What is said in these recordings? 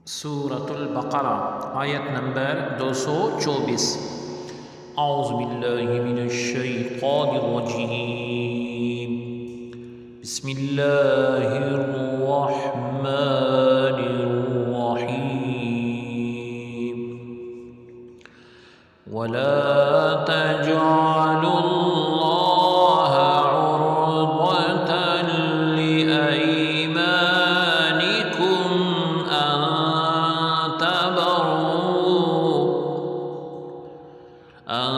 سورة البقرہ آیت نمبر 224۔ اعوذ باللہ من الشیطان الرجیم، بسم اللہ الرحمن الرحیم۔ ولا تجعلوا اللہ عرضة لأیمانکم أن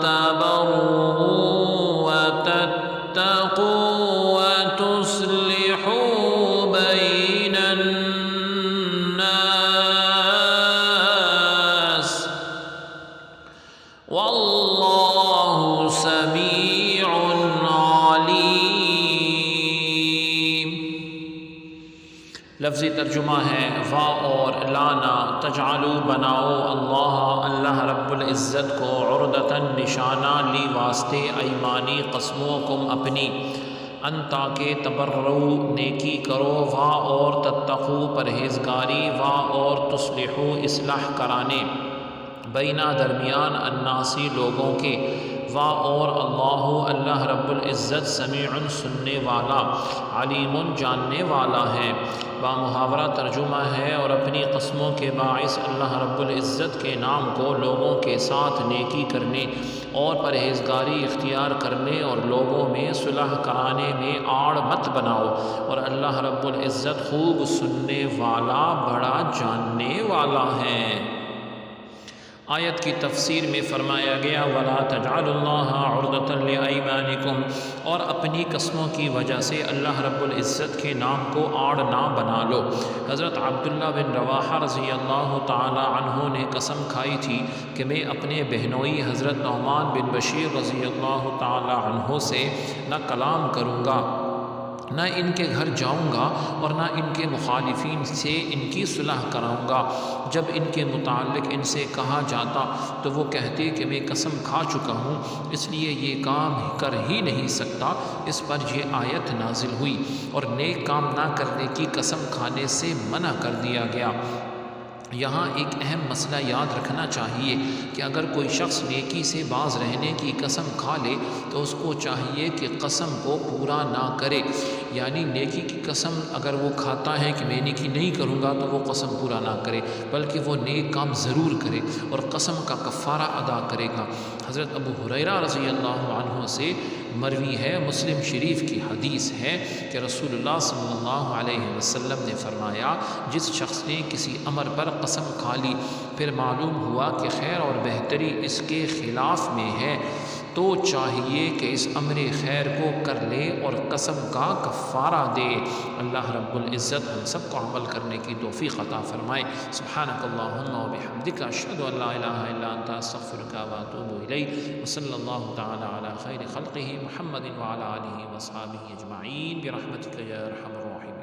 تبروا وتتقوا وتصلحوا بين الناس واللہ سمیع علیم۔ لفظی ترجمہ ہے وا اور لانا تجعلوا بناؤ اللہ رب العزت کو عرضتاً نشانہ لی واسطے ایمانی قسموں کم اپنی، ان تاکہ تبرؤ نیکی کرو، وا اور تتقو پرہیزگاری، وا اور تصلحو اصلاح کرانے، بینہ درمیان الناسی لوگوں کے، وا اور اللہ رب العزت سمیع سننے والا، علیم جاننے والا ہے۔ بامحاورہ ترجمہ ہے اور اپنی قسموں کے باعث اللہ رب العزت کے نام کو لوگوں کے ساتھ نیکی کرنے اور پرہیزگاری اختیار کرنے اور لوگوں میں صلح کرانے میں آڑ مت بناؤ، اور اللہ رب العزت خوب سننے والا، بڑا جاننے والا ہے۔ آیت کی تفسیر میں فرمایا گیا وَلَا تَجْعَلُوا اللَّهَ عُرْضَةً لِأَيْمَانِكُمْ، اور اپنی قسموں کی وجہ سے اللہ رب العزت کے نام کو آڑ نہ بنا لو۔ حضرت عبداللہ بن رواحہ رضی اللہ تعالی عنہ نے قسم کھائی تھی کہ میں اپنے بہنوئی حضرت نعمان بن بشیر رضی اللہ تعالی عنہ سے نہ کلام کروں گا، نہ ان کے گھر جاؤں گا، اور نہ ان کے مخالفین سے ان کی صلح کراؤں گا۔ جب ان کے متعلق ان سے کہا جاتا تو وہ کہتے کہ میں قسم کھا چکا ہوں، اس لیے یہ کام کر ہی نہیں سکتا۔ اس پر یہ آیت نازل ہوئی اور نیک کام نہ کرنے کی قسم کھانے سے منع کر دیا گیا۔ یہاں ایک اہم مسئلہ یاد رکھنا چاہیے کہ اگر کوئی شخص نیکی سے باز رہنے کی قسم کھا لے تو اس کو چاہیے کہ قسم کو پورا نہ کرے، یعنی نیکی کی قسم اگر وہ کھاتا ہے کہ میں نیکی نہیں کروں گا تو وہ قسم پورا نہ کرے، بلکہ وہ نیک کام ضرور کرے اور قسم کا کفارہ ادا کرے گا۔ حضرت ابو ہریرہ رضی اللہ عنہ سے مروی ہے، مسلم شریف کی حدیث ہے کہ رسول اللہ صلی اللہ علیہ وسلم نے فرمایا جس شخص نے کسی امر پر قسم کھا لی پھر معلوم ہوا کہ خیر اور بہتری اس کے خلاف میں ہے تو چاہیے کہ اس امر خیر کو کر لے اور قسم کا کفارہ دے۔ اللہ رب العزت ہم سب کو عمل کرنے کی توفیق عطا فرمائے۔ سبحانک اللہم و بحمدک، اشہد ان لا الہ الا انت، استغفرک و اتوب الیک، وصلی اللہ تعالی علی خیر خلقہ محمد وعلی آلہ وصحبہ اجمعین برحمتک یا ارحم الراحمین۔